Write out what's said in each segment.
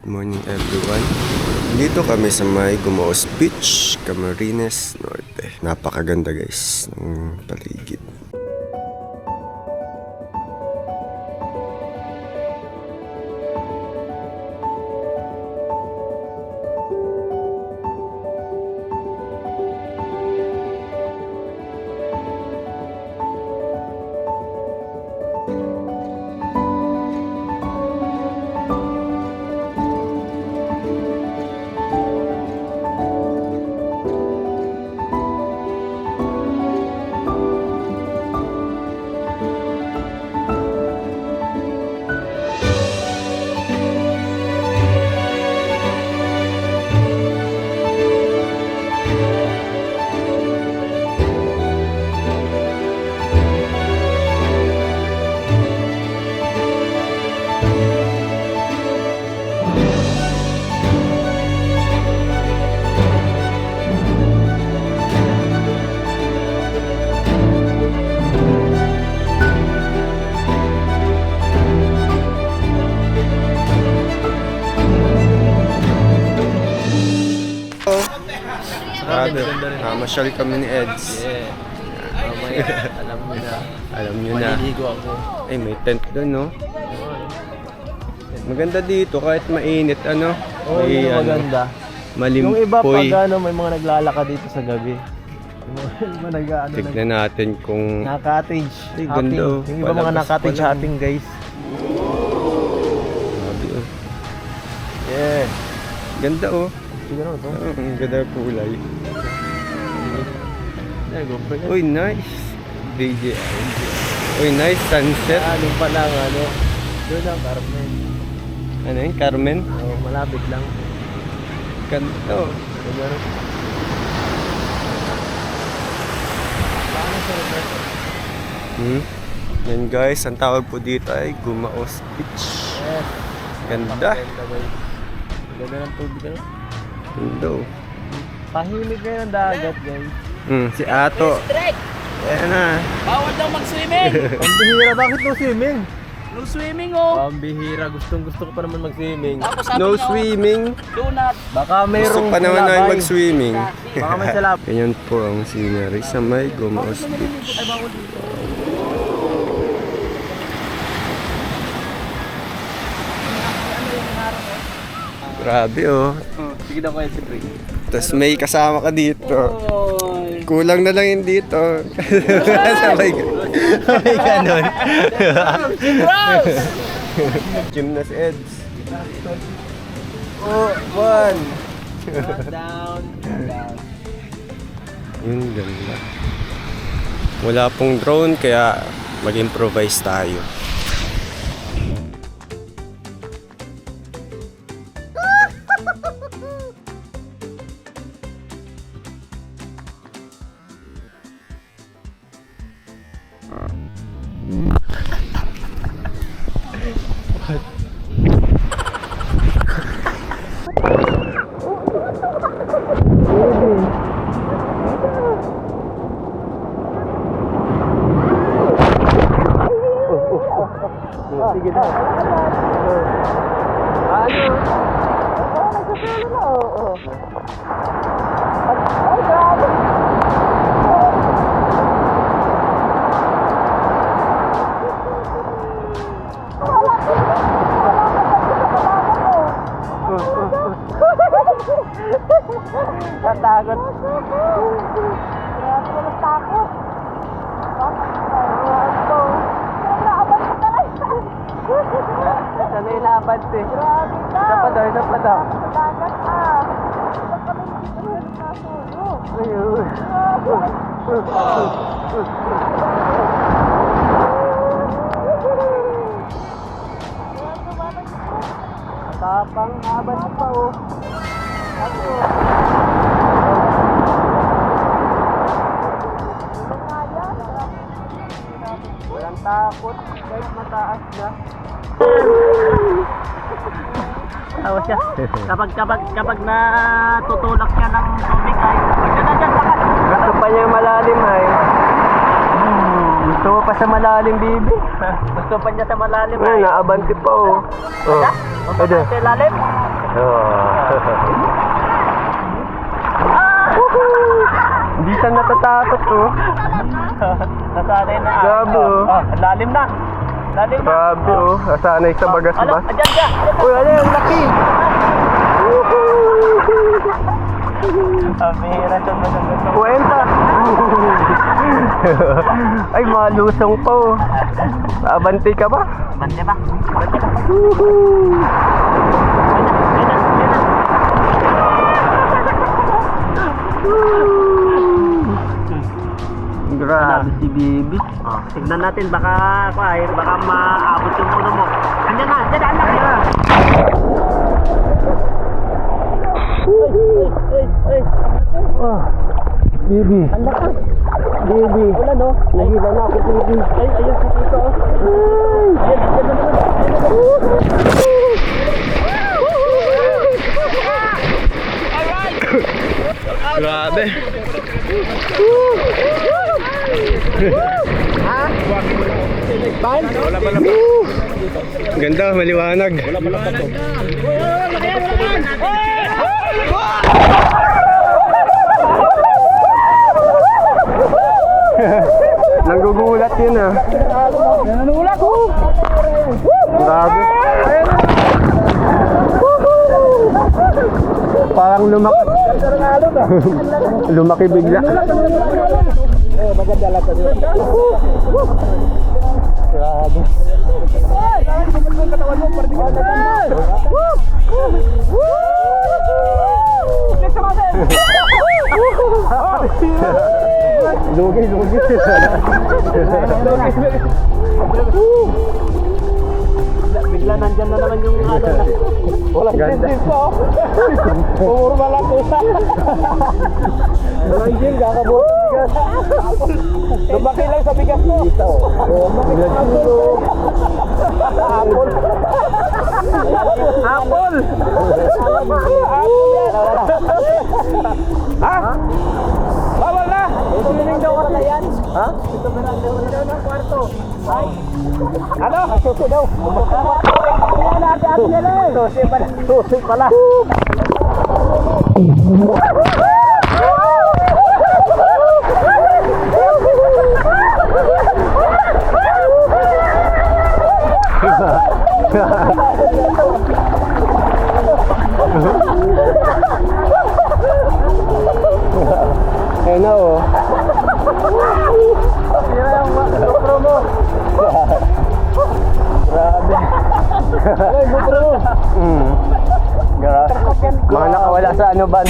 Good morning everyone. Dito kami sa may Gumaos Beach, Camarines Norte. Napakaganda guys ng paligid. Masyal kami ni Eds. Yeah. Mamaya, alam mo na. Alam nyo na. Maliligo ako. Ay, may tent doon, no? Maganda dito kahit mainit, ano? Oo, may, yun ang maganda. Malimpoy. Yung iba pag may mga naglalakad dito sa gabi. Yung mga Tignan natin kung... naka-cottage Ay, hopping. ganda, oh. Yung iba mga Palabas naka-cottage pa lang. hopping, guys. Grabe, oh. Yeah. Ganda, oh. Siguro ito. Ang ganda kulay. Yeah, go for it. Uy, nice. DJI. Uy, nice sunset. Yung pa lang, ano. Doon lang, Carmen. Ano yun, Carmen? Oh, malapit lang. Ganda, oh. Siguro. Paano sa remote? Yan guys, ang tawag po dito ay Gumaos Beach. Yes. Ganda. Ganda ng tubig, ano? Ganda, oh. Tahimik kayo ng dagat, guys. Si Ato. Ayan na. Bawal daw mag-swimming! Pambihira, bakit no swimming? No swimming oh! Pambihira, gustong gusto ko pa naman mag-swimming. Tapos sabi No niya, swimming. do not. Baka Gusto mayroong pa naman namin salabay. mag-swimming. Baka may salap. Ganyan po ang scenery sa may Gumaos Beach. Ay, bawal dito. Grabe, oh. Sige na kayo si Dre. Tapos may kasama ka dito. Oy! Kulang na lang yun dito. Sabay ganon. Gross! Gym na si Eds. Oh, one. Down, down. Yun, ganda. Wala pong drone kaya mag-improvise tayo. Sige na. Natakot. Sana yung labad eh. Isa pa daw, isa pa daw. Ayun. Tapang abad pa oh. Walang takot kahit mataas na. Tawa siya. Kapag natutulak siya ng tubig ay Gusto pa niya malalim ay. Gusto mo pa sa malalim, baby? gusto pa niya sa malalim Ay, ay. naabante pa oh. Oh. Sa ilalim? Hindi siya natatakot oh. Nasanay na. Grabe, oh. Lalim na. Lalim na. Grabe oh. Nasanay sa bagas Ano? ba? Andyan ka. Uy, ano yung laki? Pamira siya mo na gusto. Kwenta. Ay, malusong pa oh. Abante ka ba? Bante ba? Grabe si Bibi. Oh, tignan natin baka maabot yung puno mo. Andyan na, andyan na, andyan na. Ay. Bibi. Ang lakas. Bibi. Wala no? Nahila na ako, Bibi. Ay, ayun si Tito. Ayun, andyan na naman. Grabe. Ganda, maliwanag. Nanggugulat yun ah. Nanulat ko. Grabe. Parang lumaki. Lumaki bigla. Grabe. Lugi. Bigla nandyan na naman yung ano na. Walang ganda. Pumurma lang po. Walang gin, kakabuhat ng bigas. Lumaki lang sa bigas mo. Apple. Ha? Bawal na! Tumiling daw ka yan. Ha? Ito ba na daw ng kwarto? Ay. Ano? Susi daw. Yan ate nila eh. Susi pala. Ayun na oh. GoPro mo. Grabe. Ay, GoPro mo. Grabe. Mga nakawala sa ano ban?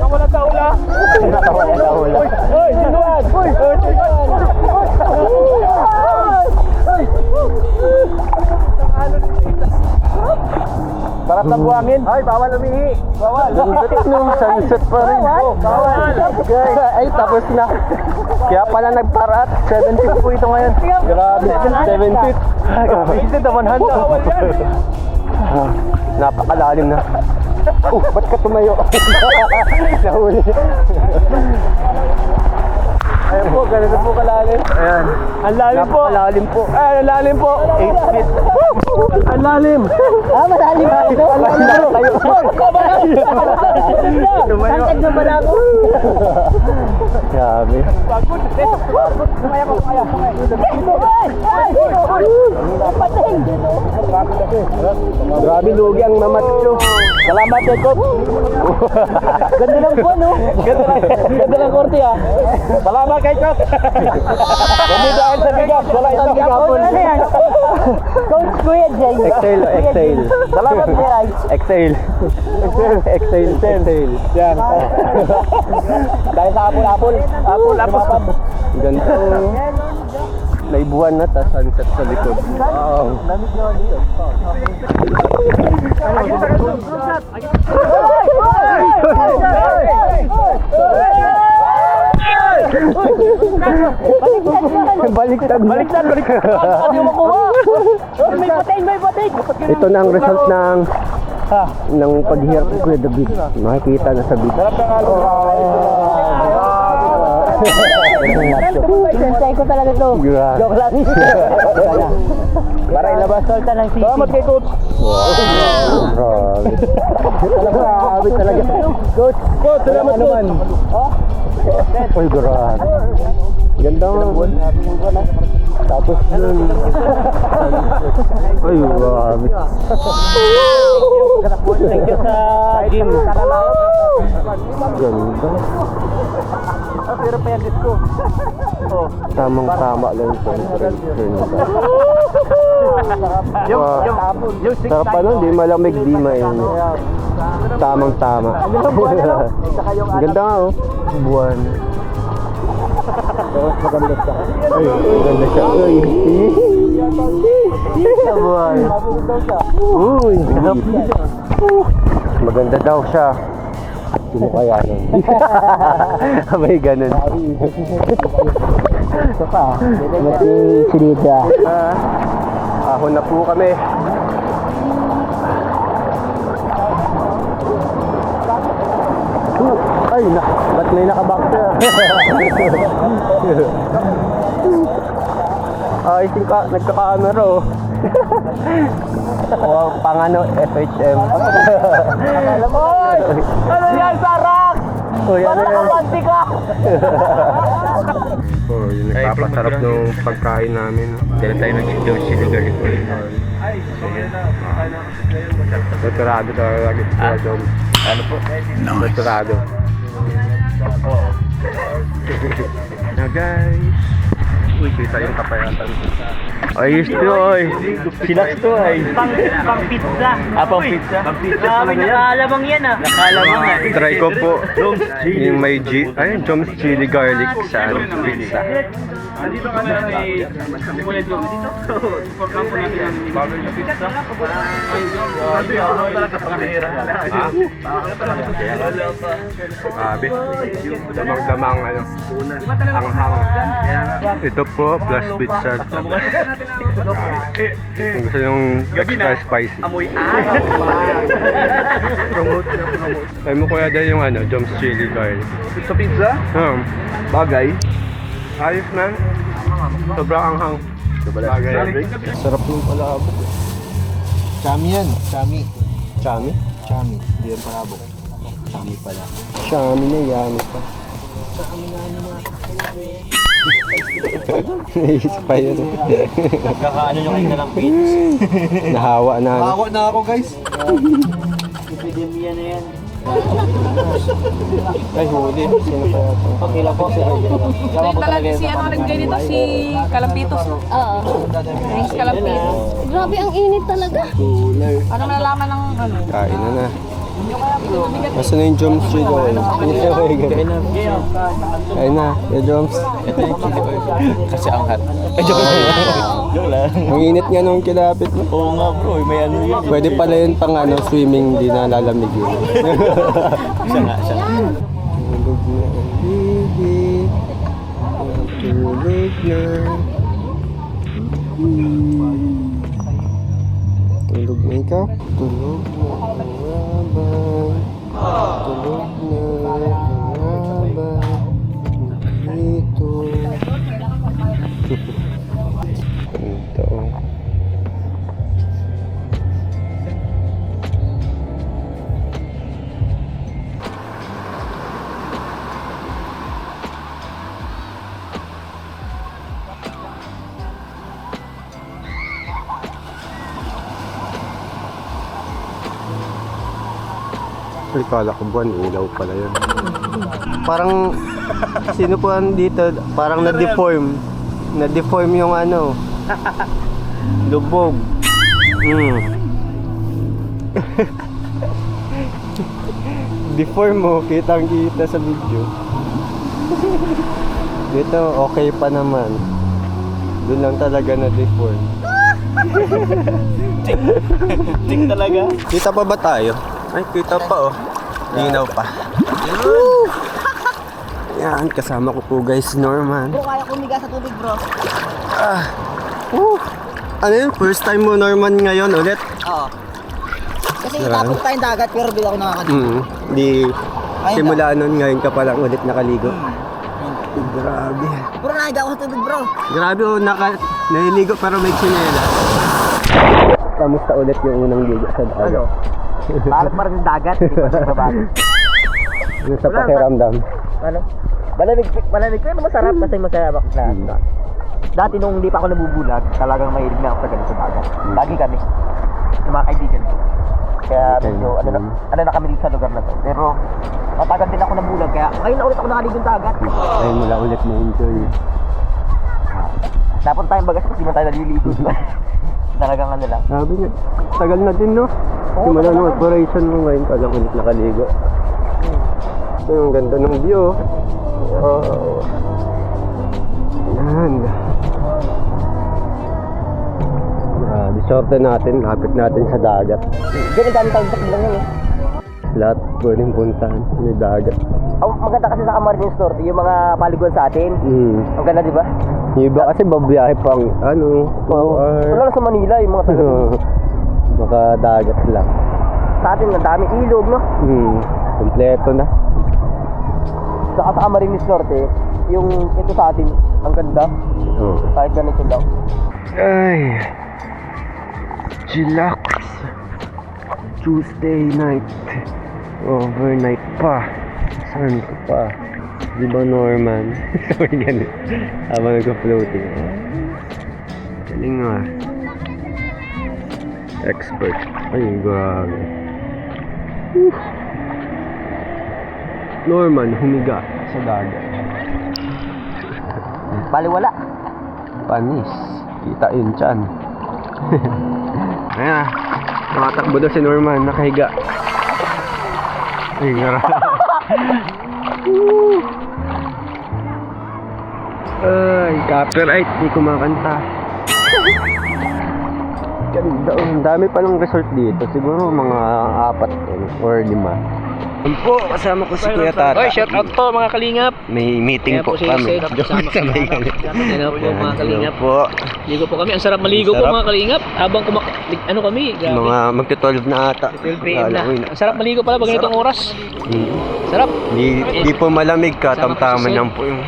Nawala sa ula. Nakawala sa ula. Hoy, sino yan? Hoy, sino yan? Sarap ng buhangin. Ay, bawal umihi. Bawal. Nung sunset pa rin. Bawal. Ay, tapos na. Kaya pala nagparat. 7 feet po ito ngayon. Grabe. 7 feet. Ito naman handa. Bawal yan. Napakalalim na. Ba't ka tumayo? Nahuli. Ayan po, ganito po kalalim. Ayan. Ang lalim po. Napakalalim po. Ay, ang lalim po. 8 feet. Ang lalim. Malalim ba ito? Tumayo. Santag na pala ako. Grabe. Pagod. Kumaya ko, kumaya. Pating. Grabe, lugi ang mamatyo. Salamat, Jacob. Ganda ng buwan, no? Ganda ng korte, ah. Salamat kay Chok. Hindi dahil sa bigas. Wala isang gapon. Coach Kuya Jay. Exhale. Salamat, Kuya. Exhale. Yan. Dahil sa apple. Ganito. May buwan na, tas sunset sa likod. Wow. Baliktad. Ano yung makuha? May pating. Ito na ang result ng paghihirap ko Kuya David. Makikita na sa video. Sensei ko talaga ito. Grabe. Joke lang. Para ilabas. Solta ng sisi. Salamat kay Coach. Wow. Grabe talaga. Coach, salamat naman. Ay, grabe. Ganda mo. Tapos dun. Ay, grabe. Thank you sa gym. Ganda. Pero pa yan disco. Tamang-tama lang yung temperature nito. Sarap pa nun, di malamig, di mainit. Tamang-tama. Ganda nga oh. Buwan. Tapos maganda siya. Ay, maganda siya. Ay, buwan. Uy, maganda daw siya. Sino kaya nun? May ganun. Ito pa. Mati sinida. Ahon na po kami. Ay, ba't may nakaboxer? Ay, nagka-camera oh. O, pang FHM. Oy! Ano yan, Sarak? Paano nakapanti ka? Oh, yun nagpapasarap ng pagkain namin. Dala tayo ng Jones Chili Garlic Oil. Naturado talaga sa Jones. Ano po? Naturado. Now guys. Uy, kita yung kapayatan. Ayos to, oy. Silax to, ay. Pang pizza. Pang pizza? Pang pizza. Nakalamang yan ah. Nakalamang ah. Try ko po yung may Jones Chili Garlic sa pizza. Andito kami may kulit doon. Dito. Supportan po natin ang bago yung pizza. Grabe. Damang-damang anghang. Ito po, plus pizza. Kung gusto yung extra spicy. Amoy Try mo kuya dahil yung Jones Chili Garlic. Sa pizza? Bagay. Ayos man. Sobrang anghang. Bagay. Sarap yung palabok. Chami yan. Chami. Chami? Chami. Hindi yan palabok. Chami pala. Chami na yan. Naisip pa yun. Kakaano nyo kayo na lang pins? Nahawa na. Hawa na ako guys. Epidemia na yan. Ay, huli. Sino pa ito? Okay lang po. Ito talaga si nagbigay nito, si Kalampitos. Oo. Si Kalampitos. Grabe ang init talaga. Ano nalaman ng Kain na. Masa na yung Jones Chili Oil? Kain na. Yung Jones. Kasi ang hot. Joke lang. Ang init nga nung kilapit mo. Oo nga bro, may ano yun. Pwede pala yun pang swimming, di na lalamig yun. Siya nga. Tulog na ang baby. Tulog na. Tulog na ikaw. Tulog na ang habang. Tulog na ang habang. Dito. Ito. Ay, kala ko buwan, ilaw pala yun. Parang, sino po dito, parang na-deform. Na-deform yung lubog. Deform mo, kitang-kita sa video. Dito, okay pa naman. Doon lang talaga na-deform. Tik talaga. Kita pa ba tayo? Ay, kita pa Linaw pa. Yan, kasama ko po guys, Norman. Bro, kaya kumiga sa tubig, bro. Ano yun? First time mo, Norman, ngayon ulit? Oo. Kasi tapos tayong dagat, pero di ako nakakaligo. Di simula nun, ngayon ka palang ulit nakaligo. Grabe. Bro, naiga ako sa tubig, bro. Grabe naliligo pero may chinela. Kamusta ulit yung unang ligo sa dagat? Parang pa rin yung dagat. Hindi pa rin babago. Ano sa pakiramdam? Ano? Malamig pero masarap kasi masarap na. Dati nung hindi pa ako nabubulag, talagang mahilig na ako sa ganito dagat. Lagi kami. Yung mga kaibigan ko. Kaya medyo ano na kami dito sa lugar na to. Pero matagal din ako nabulag kaya ngayon na ulit ako nakalig yung dagat. Ayun mo lang ulit na-enjoy. Dapat tayong bagas kasi man tayo nalilito. Talagang ano lang. Sabi niya, tagal na din no? Simula nung operation mo ngayon ka lang ulit nakaligo. Ito yung ganda ng view. Wow. Yan. Grabe, sorte natin, lapit natin sa dagat. Ganun dami tayong takbo lang yun eh. Lahat pwedeng puntahan, may dagat. Oh, maganda kasi sa Camarines Norte, yung mga paliguan sa atin. Ang ganda di ba? Yung iba kasi babiyahe pang ano, Wala lang sa Manila yung mga taga. baka dagat lang. Sa atin, ang dami ilog, no? Kompleto na. Saka sa Camarines Norte, yung ito sa atin, ang ganda. Kahit ganito lang. Ay, chillax. Tuesday night. Overnight pa. Saan ko pa? Di ba Norman? Sorry ganun. Habang nagka-floating. Galing nga. Expert. Ay, grabe. Norman, humiga sa dagat. Baliwala. Panis. Kita yun dyan. Ayan. Nakatakbo daw si Norman. Nakahiga. Ay, gara. Ay, copyright. Di kumakanta. Ganda. Ang dami pa ng resort dito. Siguro mga 4 or 5. Yan po, kasama ko si Kuya Tata. Oy, shout out po mga kalingap. May meeting Kaya po po si kami. Seth, kasama ko. Yan po mga kalingap. Po. Ligo po kami. Ang sarap maligo po Sarap. mga kalingap. Habang ano kami, grabe. Mga magti-12 na ata. 12 PM na. Halloween. Ang sarap maligo pala pag ganitong oras. Sarap. Di po malamig ka, tamtaman lang po yung...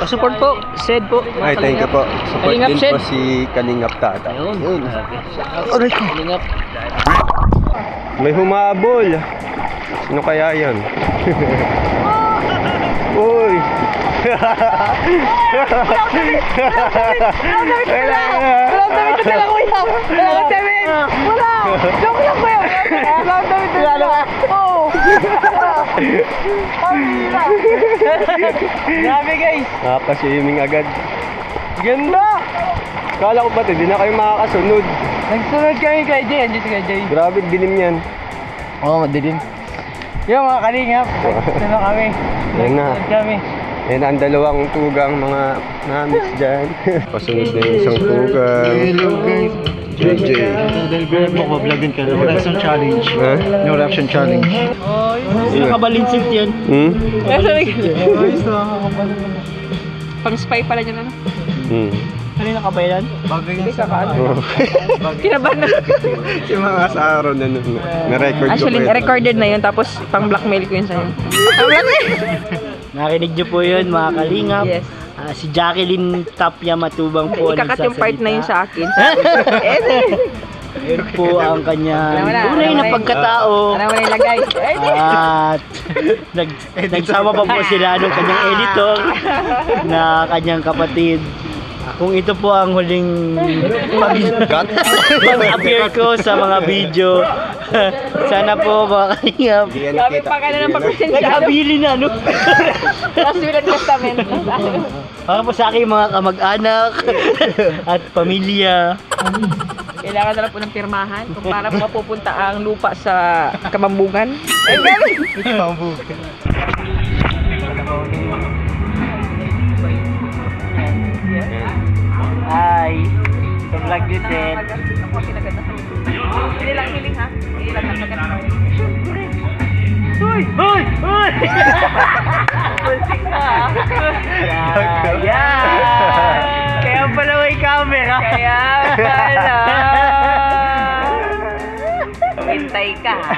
Support po, Sed po. mga Ay, thank you kalingap. po. Support Kalingap, din Sed. po si Kalingap Tata. Ayun. Aray ko. Kalingap. May humabol. Sino kaya yan? Uy! Grabe guys. Nakaka-swimming agad. Ganda! Kala ko ba hindi na kayo makakasunod. Nagsunod kami kay Jay. Andiyan si kay Jay. Grabe, dilim yan. Oo, madilim. Yung mga kalingap. Sino kami? Yan na. Nagsunod kami. Yan ang dalawang tugang mga namis dyan. Pasunod na yung isang tugang. Hello guys. JJ. Mo ko vlogin ka no reaction challenge. Ha? No reaction challenge. Nakabalinsit yun. Pang spy pala niya na. Kanina ka ba yan? Hindi ka ano. Kinabahan na. Yung mga sa araw na na-record ko. Actually, recorded na yun. Tapos, pang blackmail ko yun sa'yo. Ang blackmail? Narinig niyo po yun mga kalingap. Yes. Si Jacqueline Tapia Matubang po Ikakat yung part na yun sa akin. Yun po ang kanyang Wala, tunay na wala. pagkatao. Ano mo na ilagay? At nagsama pa po sila ng kanyang editor na kanyang kapatid. Kung ito po ang huling pag-appear ko sa mga video, sana po mga kalingap. Sabi pa ka na ng pagpasensyado. Nagkabili na, no? Last will and testament. Para po sa aking mga kamag-anak at pamilya. Kailangan na lang po ng pirmahan kung para po mapupunta ang lupa sa Kamambugan. Ay, gano'n! Kamambugan. Hi! Sa vlog ni Ted. Hindi lang hiling ha? Hindi lang nagaganda. Hoy! Hoy! Hoy! Pulsing na ha? Yan! Kaya pala may camera. Kaya pala. Hintay ka ha?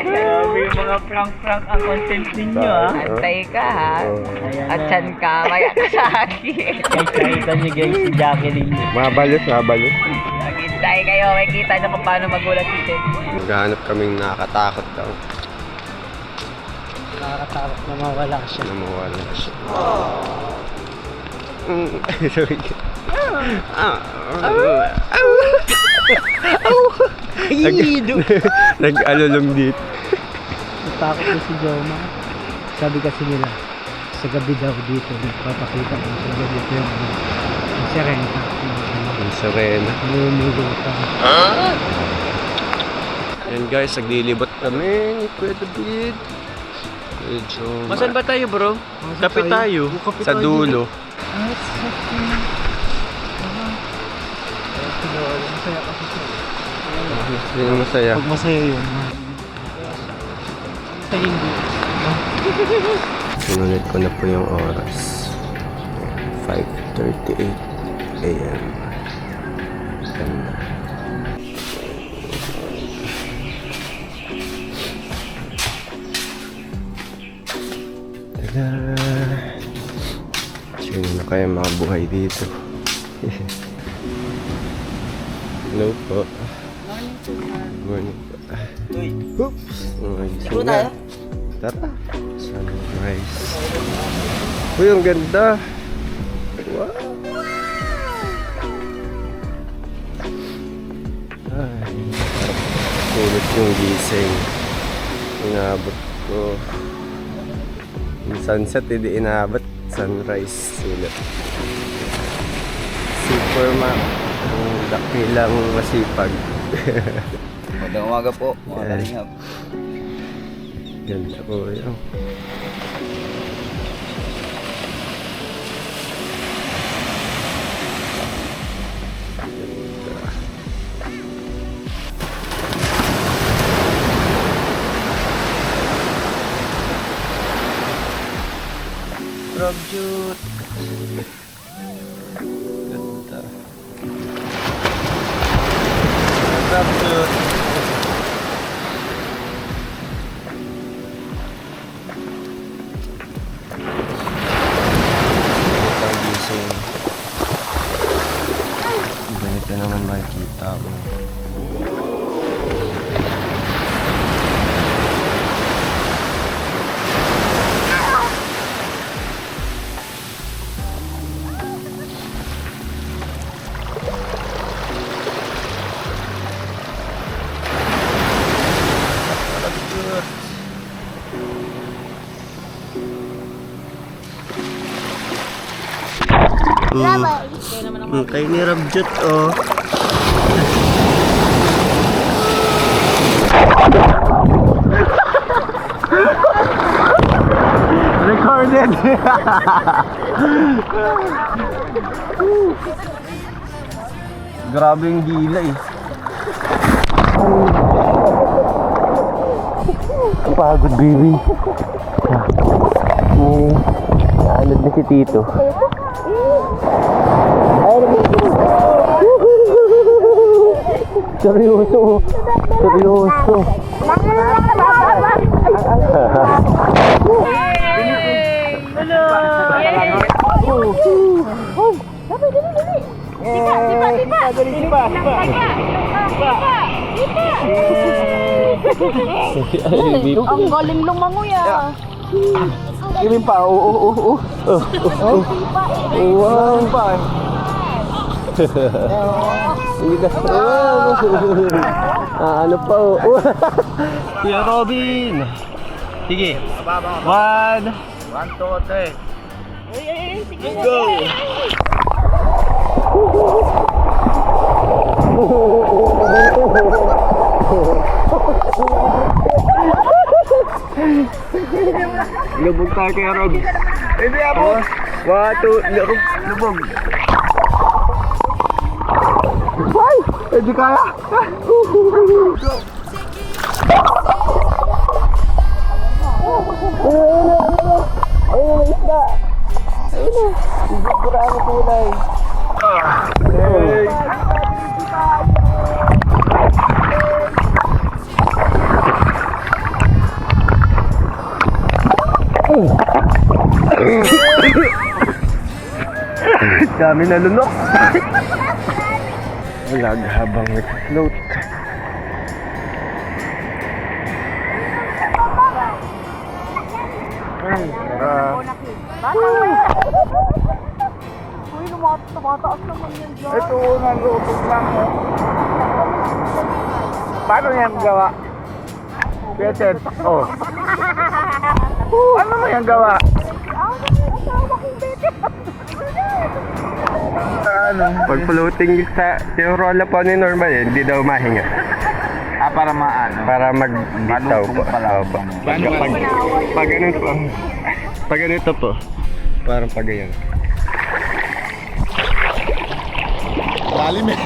Grabe yung mga prank-prank ang content ninyo ha. Hintay ka ha? At saan ka? Maya ka sa akin. Guys, nakita niyo guys si Jacqueline. Mabalos, mabalos. Hintay Dahil kayo, may kita na kung paano magulat si Ted. Maghanap kaming nakakatakot daw. Nakakatakot na mawala siya. Na mawala siya. Sorry. Nag-alulong dito. Natakot na si Joma. Sabi kasi nila, sa gabi daw dito, nagpapakita mo sa gabi dito yung sirena. Ang serena. Lumulutan. Yan guys, naglilibot kami ni Kuya David. Medyo... Masan ba tayo, bro? Kapit tayo. Sa dulo. Masaya kasi siya. Hindi na masaya. Pag masaya yun. Sa hindi. Sinulit ko na po yung oras. 5:38 AM. Ganda. Tada! Sino na kaya makabuhay dito? Hello po. Morning po. Oops! Siguro tayo? Tara. Sunrise. Uy, ang ganda! Wow! Ay, sulit yung gising. Inabot ko. Yung sunset, hindi inabot. Sunrise, sulit. Superman. Ang dakilang masipag. Magandang umaga po, mga kalingap. Ganda po yun. Rob Jute. Ganda. Rob Jute. Ganito naman makikita ko. Kay ni Rabjot, oh. Recorded! Grabe yung gila eh. Pagod, baby. Naalad na si Tito. Seryoso. Seryoso. Ang galing lumangoy ah. Imin pa, oo. Wow. Hindi ka ano pa, oh. Kuya Robin! Sige. 1, 2, 3. Go! Lubog tayo kay Rob. Hindi ako. 1, 2, lubog. Ay! Hindi kaya! Ayun ang isda! Ayun o! Kurang kulay! Hey! Dami na lunok! vlog habang nag-float. Ay, Uy, tumataas naman yan dyan. Ito, nalutog lang. Paano yan gawa? Petet. Oh. Ano mo yan gawa? Ano? pag floating sa yung rolla po ni Norman hindi daw mahinga. Para maano? Para magbitaw po. Opo. Pag ganun po. Pag ganito po. Parang pag ganyan. Lalim eh.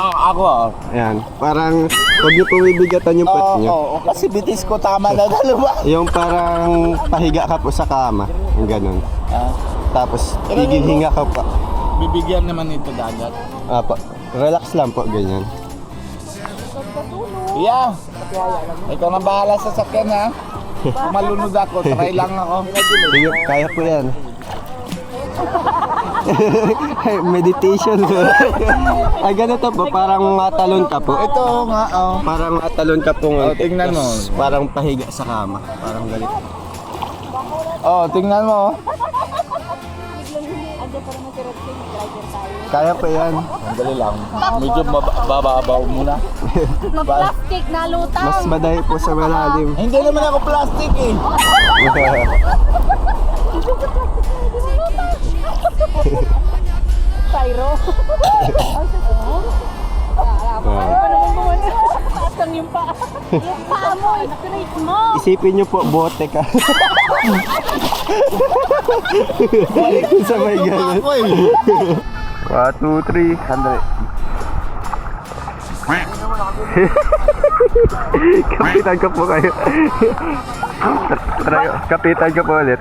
Ako. Ayan. Parang pag niyo po bibigatan yung pot niyo. Oo, kasi bitis ko tama na dalawa. Yung parang pahiga ka po sa kama. Yung ganun. Tapos hinga ka pa. Bibigyan naman ito dagat. Apa. Relax lang po ganyan. Yeah. Ikaw na bahala sa sakyan ha. Kung malunod ako, try lang ako. Sige, kaya po yan. Meditation. Ay, ganito po. Parang matalon ka po. Ito nga, oh. Parang matalon ka po. Oh, tingnan mo. Tas parang pahiga sa kama. Parang ganito. Oh, tingnan mo. Kaya po yan. Sandali lang. Medyo bababaw muna. Plastic na lutang. Mas madahi po sa malalim. Hindi naman ako plastic eh. Pyro. Ano naman mo ano? Pasang yung paa. Yung paa mo, straight mo. Isipin nyo po, bote ka. Sabay ganun. Ako eh. 1, 2, 3, 100. Kapitan ka po kayo. Kapitan ka po ulit.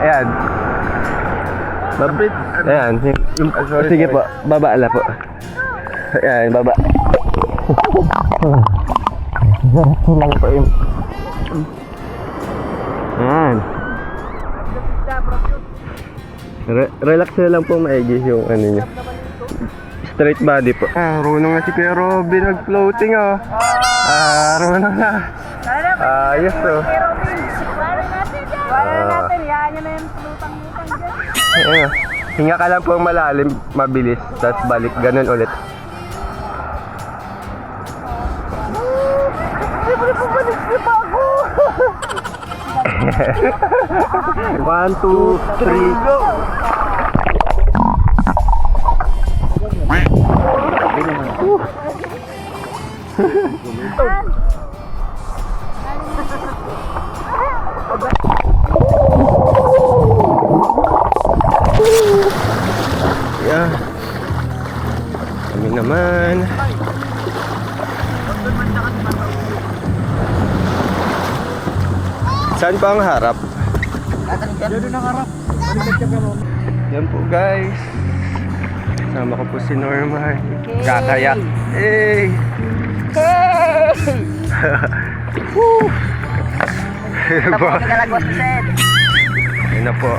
Ayan. Ayan. Sige po, baba la po. Ayan, baba. Lang po yun. Ayan. Relax na lang po maigi yung ano nyo. Straight body po. Runong na si Kuya Robin nag-floating oh. Runong na. Ayos oh. Yan na yung lutang-lutang dyan. Ayun. Hinga ka lang po malalim, mabilis, tapos balik, ganun ulit. One, two, three, go! Yeah. Kami naman. Saan pa ang harap? Diyan ang harap. Yan po guys. Sama ko po si Norman. Kakayak. Hey! Woo! Ayun na po.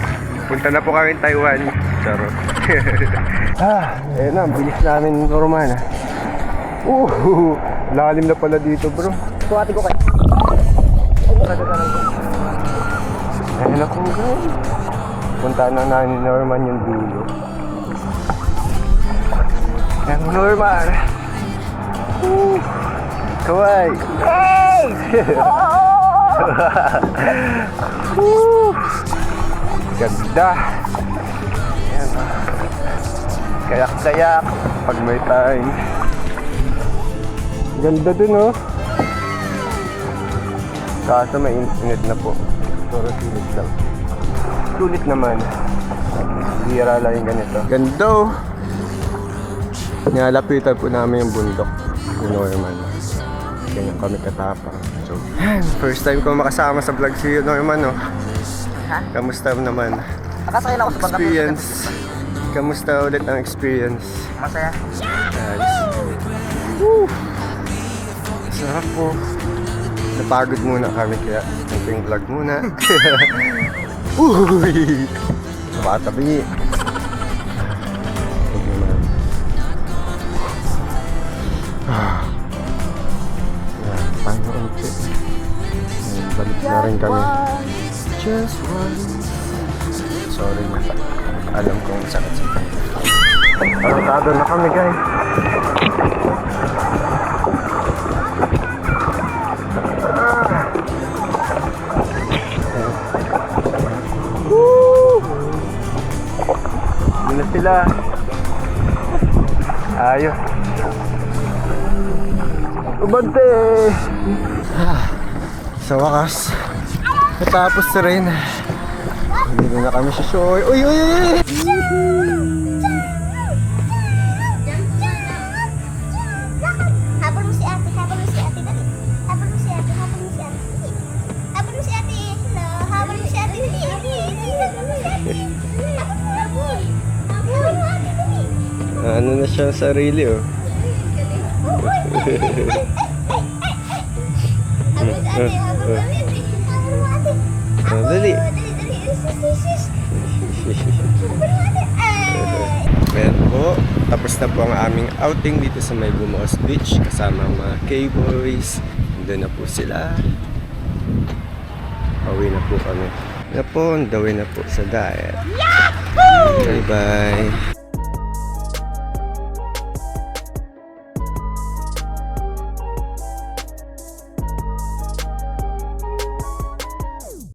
Punta na po kami Taiwan. Charot. Ayun na. Bilis namin Norman. Lalim na pala dito bro. Suwati ko kayo. Ayun na po guys. Punta na namin Norman yung dulo. Yan Norman. Kawai. Ganda. Ayan. Kayak-kayak pag may time. Ganda dun oh. Kaso may internet na po. Pero sulit lang. Sulit naman. Bira lang yung ganito. Ganda oh. Nalapitan po namin yung bundok ni Norman. Ganyan kami katapang. So, first time ko makasama sa vlog si Norman oh. Kamusta naman? Nakasakay na ako sa bangka. Experience. Kamusta ulit ang experience? Masaya. Nice. Woo! Sarap po. Napagod muna kami kaya yung vlog muna. Uy! Tumatabi. na rin kami. Sorry na. Alam kong sakit sa tayo. Tarantado na kami, guys. Yun na sila. Ayos. Ubante! Sa wakas, natapos na rin. Hindi na kami sa show. Uy, uy, uy! Habol mo si ate, habol mo si ate, dali. Habol mo si ate, habol mo si ate. Habol mo si ate, hello. Habol mo si ate, dali. Habol mo si ate. Habol. Habol mo ate, dali. Ano na siya sarili, oh. Habol si ate, habol mo ate. Habol mo ate. Ah, dali. Dali, dali. Sis. Habol mo ate. Ay. Pero po, tapos na po ang aming outing dito sa May Bumuos Beach kasama ang mga K-boys. Doon na po sila. Pauwi na po kami. Na po, on the way na po sa diet. Bye-bye.